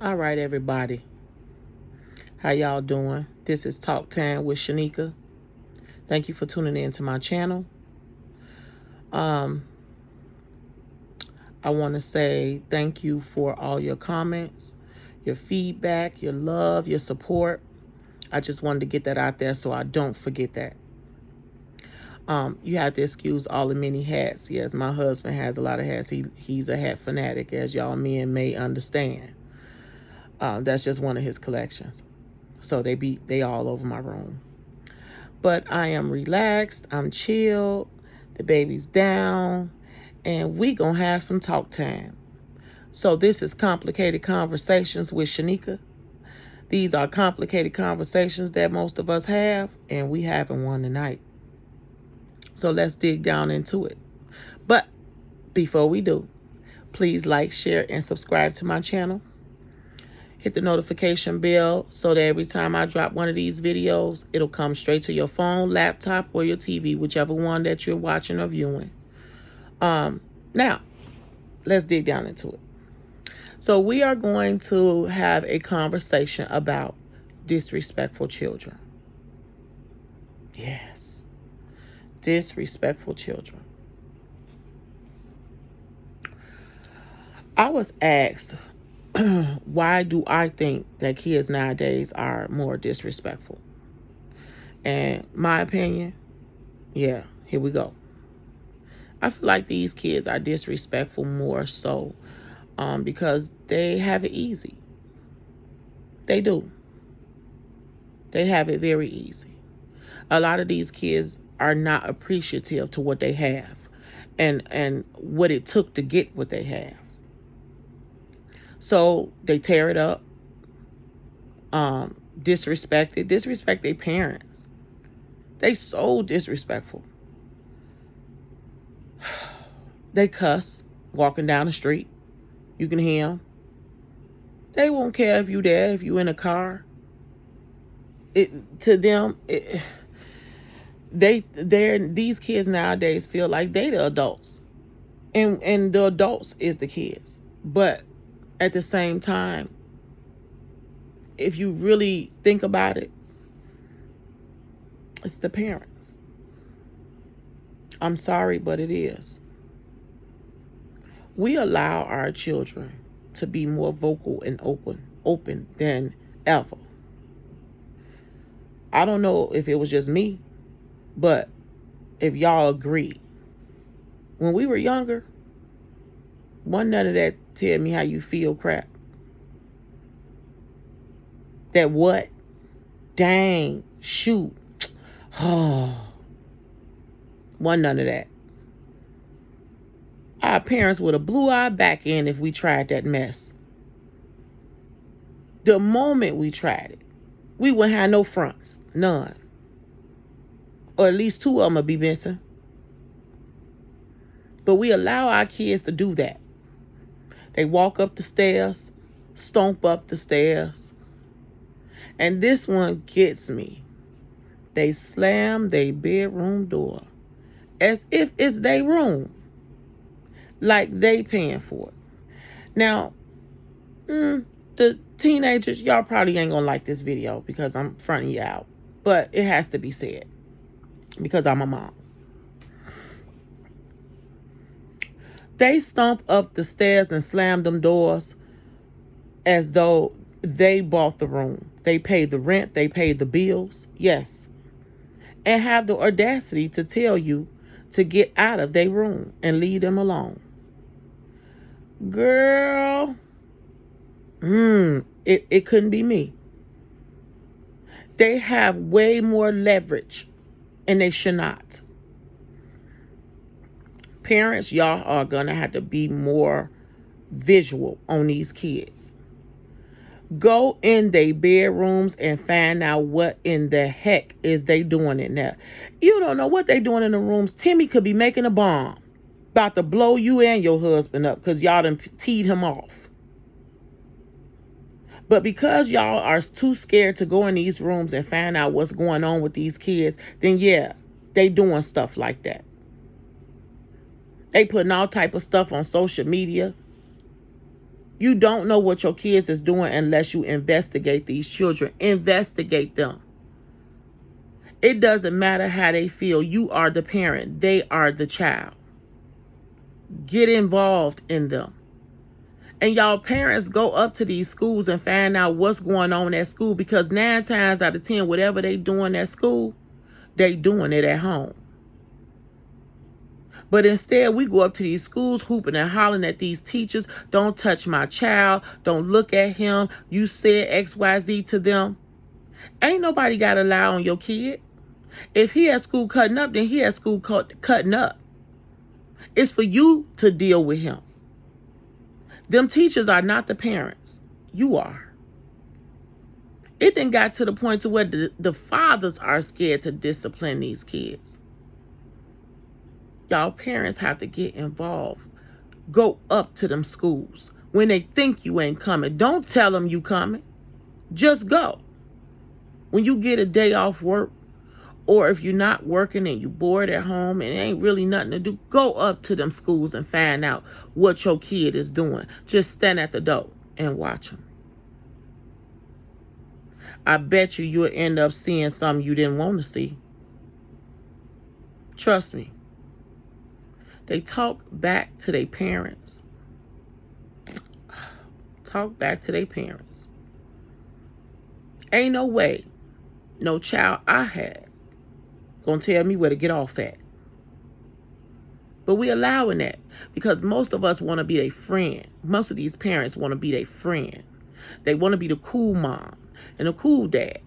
All right, everybody. How y'all doing? This is Talk Time with Shanika. Thank you for tuning in to my channel. I want to say thank you for all your comments, your feedback, your love, your support. I just wanted to get that out there so I don't forget that. You have to excuse all the many hats. Yes, my husband has a lot of hats. He's a hat fanatic, as y'all men may understand. That's just one of his collections. So they all over my room. But I am relaxed. I'm chilled. The baby's down. And we gonna have some talk time. So this is Complicated Conversations with Shanika. These are complicated conversations that most of us have, and we having one tonight. So let's dig down into it. But before we do, please like, share, and subscribe to my channel. Hit the notification bell so that every time I drop one of these videos, it'll come straight to your phone, laptop, or your TV, whichever one that you're watching or viewing. Now, let's dig down into it. So we are going to have a conversation about disrespectful children. Yes, disrespectful children. I was asked, why do I think that kids nowadays are more disrespectful? And my opinion, yeah, here we go. I feel like these kids are disrespectful more so because they have it easy. They do. They have it very easy. A lot of these kids are not appreciative to what they have and what it took to get what they have. So they tear it up, disrespect their parents. They so disrespectful. They cuss walking down the street. You can hear them. They won't care if you there, if you in a car. These kids nowadays feel like they the adults, and the adults is the kids. But at the same time, if you really think about it, it's the parents. I'm sorry, but it is. We allow our children to be more vocal and open than ever. I don't know if it was just me, but if y'all agree, when we were younger, wasn't none of that tell me how you feel crap. That what? Dang, shoot. Oh, wasn't none of that. Our parents would have blew our back in if we tried that mess. The moment we tried it, we wouldn't have no fronts. None. Or at least two of them would be missing. But we allow our kids to do that. They walk up the stairs, stomp up the stairs. And this one gets me. They slam their bedroom door as if it's their room. Like they paying for it. Now, the teenagers, y'all probably ain't gonna like this video because I'm fronting you out. But it has to be said because I'm a mom. They stomp up the stairs and slam them doors as though they bought the room. They paid the rent. They paid the bills. Yes. And have the audacity to tell you to get out of their room and leave them alone. Girl, it couldn't be me. They have way more leverage, and they should not. Parents, y'all are going to have to be more visual on these kids. Go in their bedrooms and find out what in the heck is they doing in there. You don't know what they doing in the rooms. Timmy could be making a bomb. About to blow you and your husband up because y'all done teed him off. But because y'all are too scared to go in these rooms and find out what's going on with these kids, then yeah, they doing stuff like that. They putting all type of stuff on social media. You don't know what your kids is doing unless you investigate these children. Investigate them. It doesn't matter how they feel. You are the parent. They are the child. Get involved in them. And y'all parents go up to these schools and find out what's going on at school, because 9 times out of 10, whatever they doing at school, they doing it at home. But instead, we go up to these schools hooping and hollering at these teachers. Don't touch my child. Don't look at him. You said XYZ to them. Ain't nobody got to lie on your kid. If he at school cutting up, then he at school cutting up. It's for you to deal with him. Them teachers are not the parents. You are. It then got to the point to where the fathers are scared to discipline these kids. Y'all parents have to get involved. Go up to them schools. When they think you ain't coming, don't tell them you coming. Just go. When you get a day off work, or if you're not working and you bored at home and ain't really nothing to do, go up to them schools and find out what your kid is doing. Just stand at the door and watch them. I bet you'll end up seeing something you didn't want to see. Trust me. They talk back to their parents. Talk back to their parents. Ain't no way no child I had gonna tell me where to get off at. But we allowing that because most of us want to be their friend. Most of these parents want to be their friend. They want to be the cool mom and the cool dad.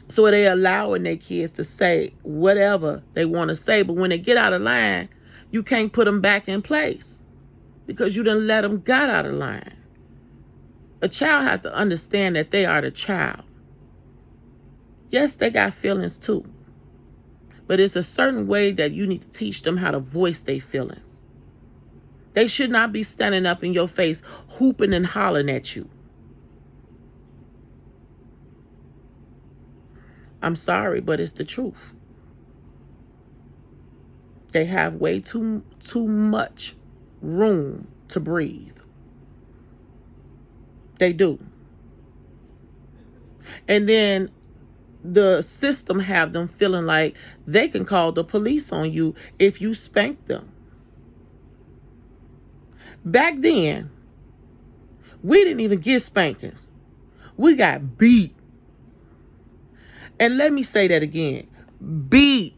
So they allowing their kids to say whatever they want to say. But when they get out of line, you can't put them back in place because you done let them get out of line. A child has to understand that they are the child. Yes, they got feelings too. But it's a certain way that you need to teach them how to voice their feelings. They should not be standing up in your face, hooping and hollering at you. I'm sorry, but it's the truth. They have way too much room to breathe. They do. And then the system have them feeling like they can call the police on you if you spank them. Back then, we didn't even get spankings. We got beat. And let me say that again. Beat.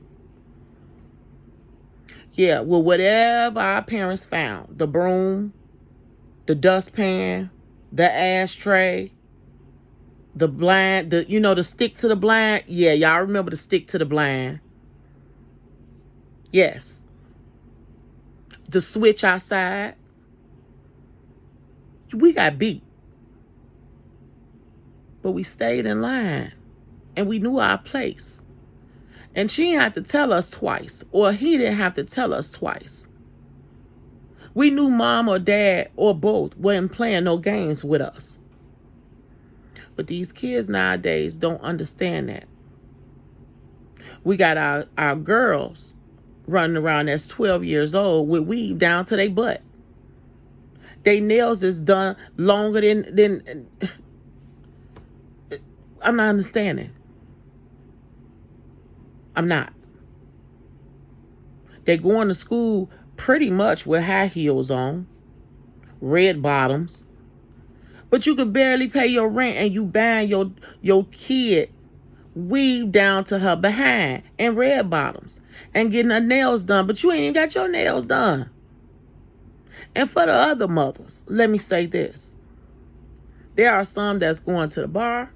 Yeah, well, whatever our parents found, the broom, the dustpan, the ashtray, the blind, the stick to the blind. Yeah, y'all remember the stick to the blind. Yes. The switch outside. We got beat. But we stayed in line. And we knew our place. And she didn't have to tell us twice. Or he didn't have to tell us twice. We knew mom or dad or both wasn't playing no games with us. But these kids nowadays don't understand that. We got our girls running around that's 12 years old with weave down to their butt. They nails is done longer than I'm not understanding. I'm not. They going to school pretty much with high heels on, red bottoms. But you could barely pay your rent and you buying your kid weave down to her behind and red bottoms and getting her nails done. But you ain't even got your nails done. And for the other mothers, let me say this. There are some that's going to the bar,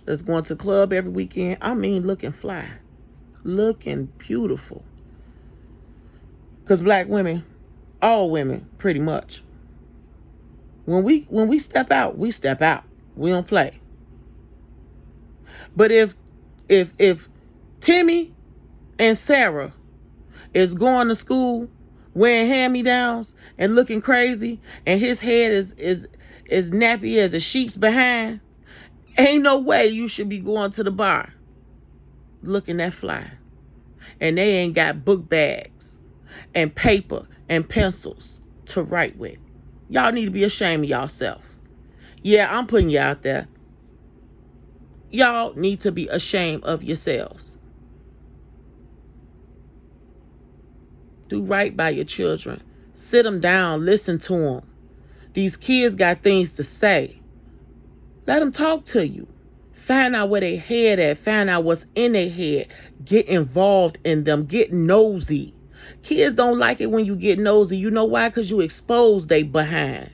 that's going to the club every weekend. I mean, looking fly, looking beautiful. Because black women, all women, pretty much, when we step out, we step out. We don't play. But if Timmy and Sarah is going to school wearing hand-me-downs and looking crazy, and his head is nappy as a sheep's behind, ain't no way you should be going to the bar looking that fly. And they ain't got book bags and paper and pencils to write with. Y'all need to be ashamed of yourself. Yeah, I'm putting you out there. Y'all need to be ashamed of yourselves. Do right by your children. Sit them down. Listen to them. These kids got things to say. Let them talk to you. Find out where they head at. Find out what's in their head. Get involved in them. Get nosy. Kids don't like it when you get nosy. You know why? Because you expose they behind.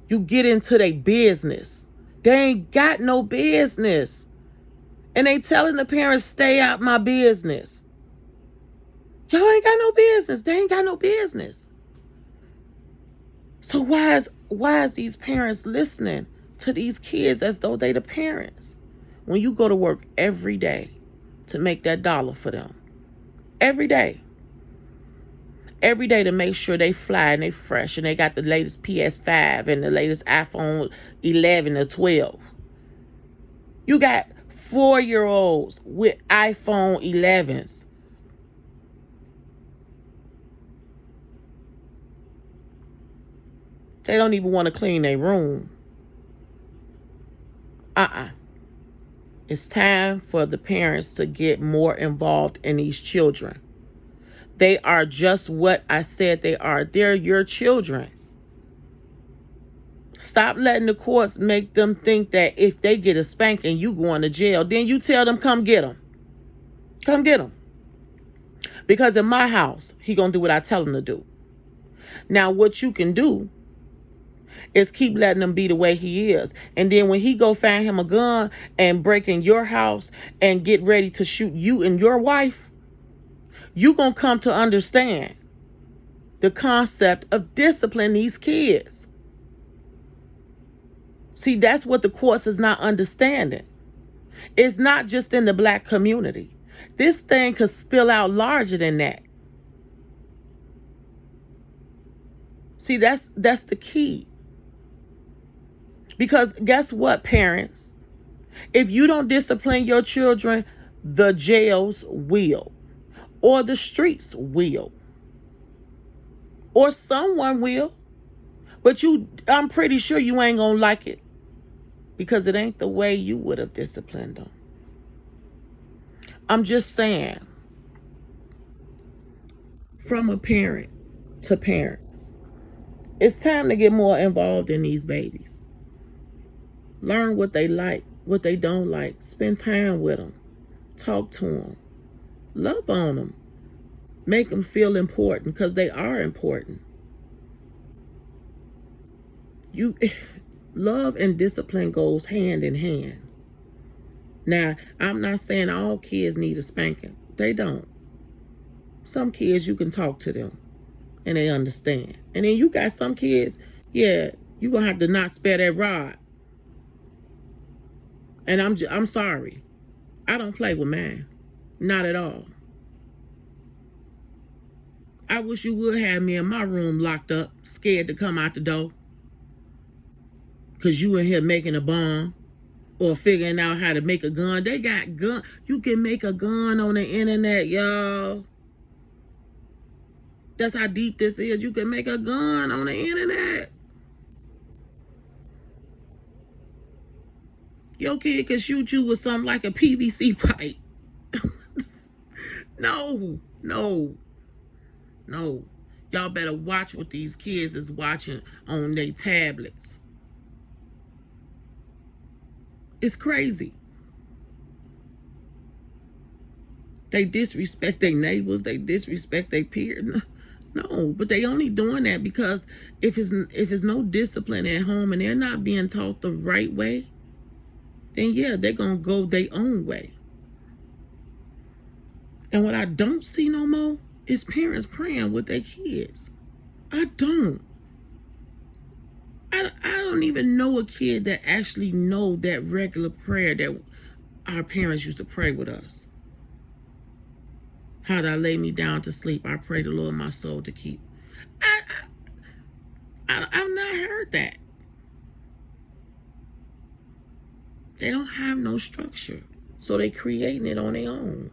You get into their business. They ain't got no business. And they telling the parents, stay out my business. Y'all ain't got no business. They ain't got no business. So why is these parents listening to these kids as though they the parents? When you go to work every day to make that dollar for them. Every day. Every day to make sure they fly and they fresh and they got the latest PS5 and the latest iPhone 11 or 12. You got 4-year-olds with iPhone 11s. They don't even want to clean their room. It's time for the parents to get more involved in these children. They are just what I said they are. They're your children. Stop letting the courts make them think that if they get a spanking, you going to jail. Then you tell them, come get them. Come get them. Because in my house, he going to do what I tell him to do. Now, what you can do is keep letting him be the way he is. And then when he go find him a gun and break in your house and get ready to shoot you and your wife, you going to come to understand the concept of discipline these kids. See, that's what the courts is not understanding. It's not just in the black community. This thing could spill out larger than that. See, that's the key. Because guess what, parents? If you don't discipline your children, the jails will. Or the streets will. Or someone will. But I'm pretty sure you ain't gonna like it. Because it ain't the way you would have disciplined them. I'm just saying. From a parent to parents. It's time to get more involved in these babies. Learn what they like, what they don't like. Spend time with them. Talk to them. Love on them. Make them feel important because they are important. Love and discipline goes hand in hand. Now, I'm not saying all kids need a spanking. They don't. Some kids, you can talk to them and they understand. And then you got some kids, yeah, you're going to have to not spare that rod. And I'm sorry. I don't play with mine. Not at all. I wish you would have me in my room locked up, scared to come out the door. Because you in here making a bomb or figuring out how to make a gun. They got gun. You can make a gun on the internet, y'all. That's how deep this is. You can make a gun on the internet. Your kid can shoot you with something like a PVC pipe. No. Y'all better watch what these kids is watching on their tablets. It's crazy. They disrespect their neighbors. They disrespect their peers. No, but they only doing that because if it's no discipline at home and they're not being taught the right way, then yeah, they're going to go their own way. And what I don't see no more is parents praying with their kids. I don't even know a kid that actually know that regular prayer that our parents used to pray with us. How I lay me down to sleep, I pray the Lord my soul to keep. I've not heard that. They don't have no structure. So they creating it on their own.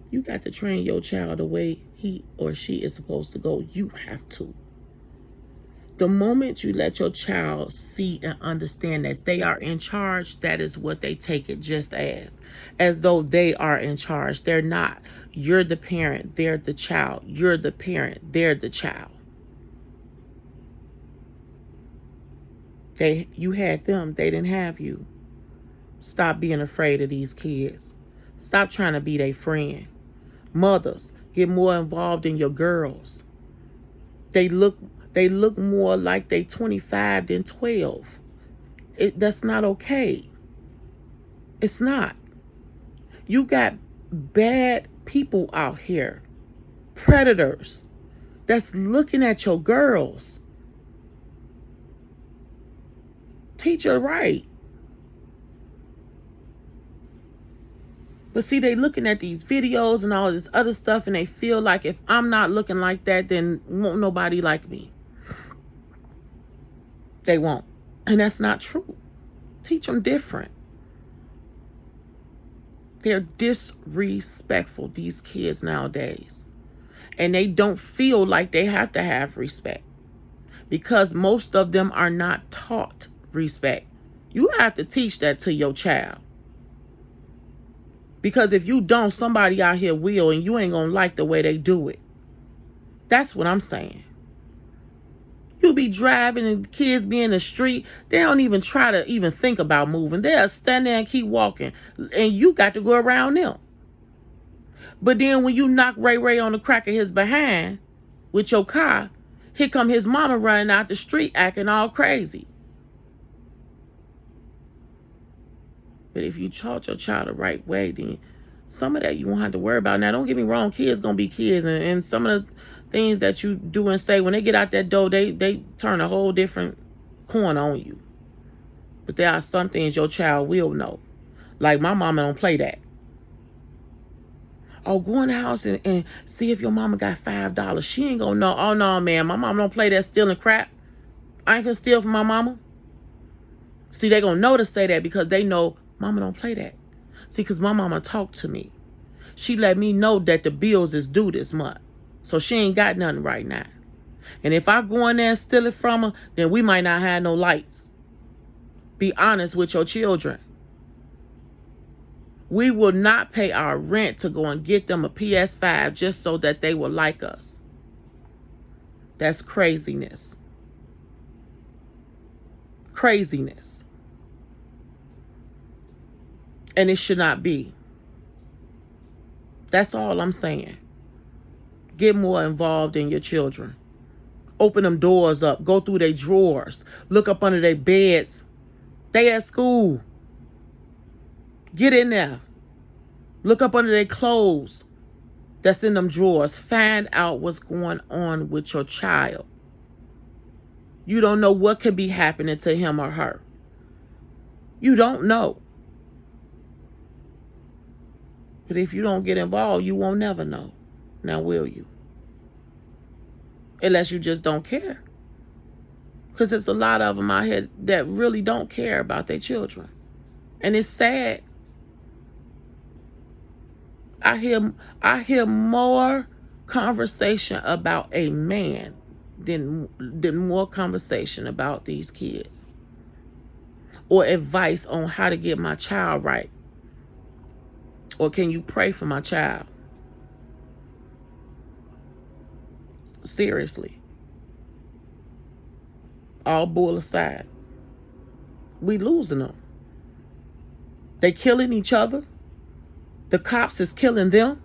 You got to train your child the way he or she is supposed to go. You have to. The moment you let your child see and understand that they are in charge, that is what they take it just as though they are in charge. They're not. You're the parent, they're the child. You're the parent, they're the child. You had them, they didn't have you. Stop being afraid of these kids. Stop trying to be their friend. Mothers, get more involved in your girls. They look more like they 25 than 12. That's not okay. It's not. You got bad people out here, predators, that's looking at your girls. Teach her right. But see, they looking at these videos and all this other stuff, and they feel like if I'm not looking like that, then won't nobody like me. They won't. And that's not true. Teach them different. They're disrespectful, these kids nowadays. And they don't feel like they have to have respect, because most of them are not taught respect. You have to teach that to your child. Because if you don't, somebody out here will, and you ain't gonna like the way they do it. That's what I'm saying. You be driving and kids be in the street, they don't even try to even think about moving. They'll stand there and keep walking, and you got to go around them. But then when you knock Ray Ray on the crack of his behind with your car, here come his mama running out the street acting all crazy. But if you taught your child the right way, then some of that you won't have to worry about. Now, don't get me wrong, kids gonna be kids, and some of the things that you do and say, when they get out that door, they turn a whole different corner on you. But there are some things your child will know. Like my mama don't play that. Oh, go in the house and see if your mama got $5. She ain't gonna know. Oh no, man, my mama don't play that stealing crap. I ain't finna steal from my mama. See, they gonna know to say that because they know mama don't play that. See, because my mama talked to me. She let me know that the bills is due this month. So she ain't got nothing right now. And if I go in there and steal it from her, then we might not have no lights. Be honest with your children. We will not pay our rent to go and get them a PS5 just so that they will like us. That's craziness. Craziness. And it should not be. That's all I'm saying. Get more involved in your children. Open them doors up. Go through their drawers. Look up under their beds. They at school. Get in there. Look up under their clothes that's in them drawers. Find out what's going on with your child. You don't know what could be happening to him or her. You don't know. But if you don't get involved, you won't never know. Now, will you? Unless you just don't care. Because there's a lot of them out here that really don't care about their children. And it's sad. I hear more conversation about a man than more conversation about these kids. Or advice on how to get my child right. Or can you pray for my child? Seriously. All bull aside. We losing them. They killing each other. The cops is killing them.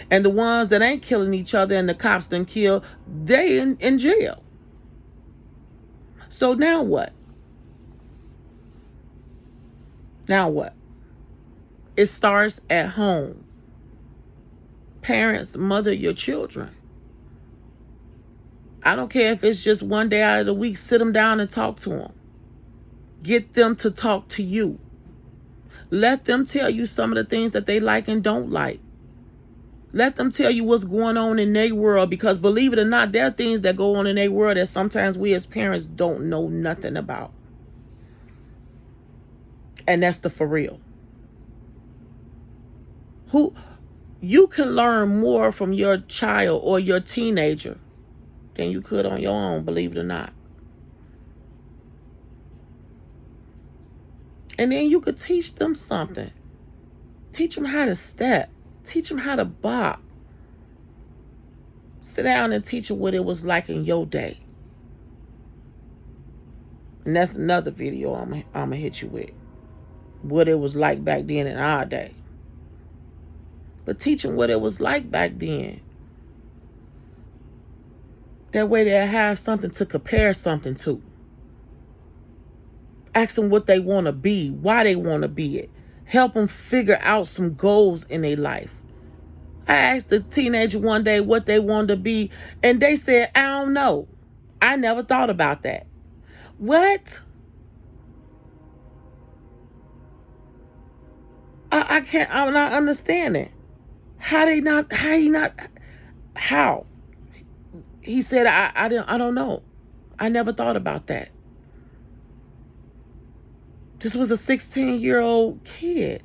And the ones that ain't killing each other and the cops done kill, they in jail. So now what? Now what? It starts at home. Parents, mother your children. I don't care if it's just one day out of the week, sit them down and talk to them. Get them to talk to you. Let them tell you some of the things that they like and don't like. Let them tell you what's going on in their world, because believe it or not, there are things that go on in their world that sometimes we as parents don't know nothing about. And that's the for real. You can learn more from your child or your teenager than you could on your own, believe it or not. And then you could teach them something. Teach them how to step. Teach them how to bop. Sit down and teach them what it was like in your day. And that's another video I'm gonna hit you with. What it was like back then in our day. But teach them what it was like back then. That way they'll have something to compare something to. Ask them what they want to be, why they want to be it. Help them figure out some goals in their life. I asked a teenager one day what they wanted to be, and they said, I don't know. I never thought about that. What? I can't, I'm not understanding. How? He said, I don't know. I never thought about that. This was a 16-year-old kid.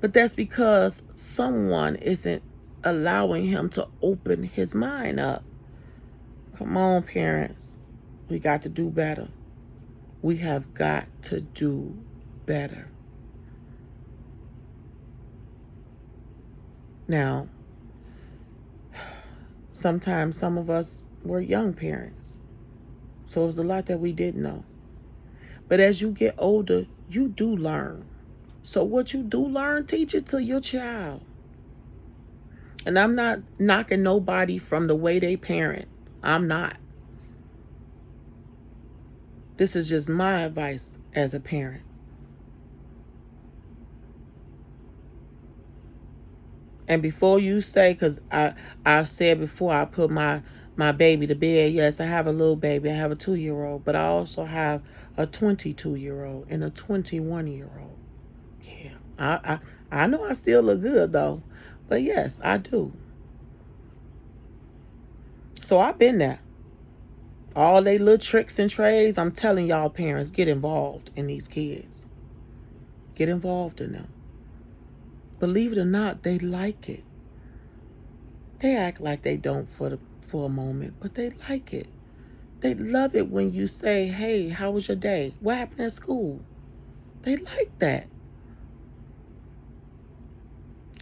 But that's because someone isn't allowing him to open his mind up. Come on, parents. We got to do better. We have got to do better. Now, sometimes some of us were young parents. So it was a lot that we didn't know. But as you get older, you do learn. So what you do learn, teach it to your child. And I'm not knocking nobody from the way they parent. I'm not. This is just my advice as a parent. And before you say, because I've said before, I put my baby to bed. Yes, I have a little baby. I have a 2-year-old. But I also have a 22-year-old and a 21-year-old. Yeah, I know I still look good, though. But yes, I do. So I've been there. All they little tricks and trades, I'm telling y'all parents, get involved in these kids. Get involved in them. Believe it or not, they like it. They act like they don't for a moment, but they like it. They love it when you say, hey, how was your day? What happened at school? They like that.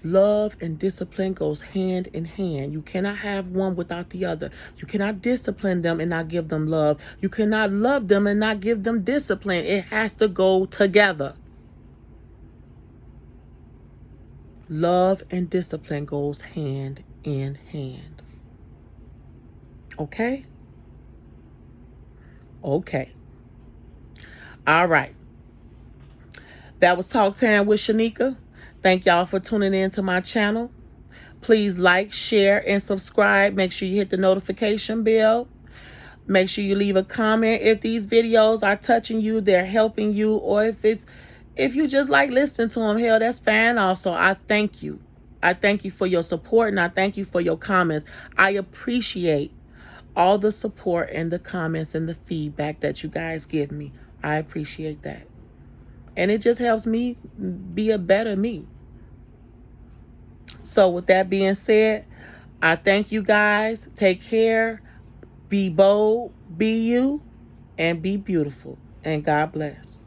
Love and discipline goes hand in hand. You cannot have one without the other. You cannot discipline them and not give them love. You cannot love them and not give them discipline. It has to go together. Love and discipline goes hand in hand. Okay? Okay. All right. That was Talk Time with Shanika. Thank y'all for tuning in to my channel. Please like, share, and subscribe. Make sure you hit the notification bell. Make sure you leave a comment if these videos are touching you, they're helping you, or if you just like listening to them, hell, that's fine also. I thank you. I thank you for your support, and I thank you for your comments. I appreciate all the support and the comments and the feedback that you guys give me. I appreciate that. And it just helps me be a better me. So with that being said, I thank you guys. Take care. Be bold, be you, and be beautiful. And God bless.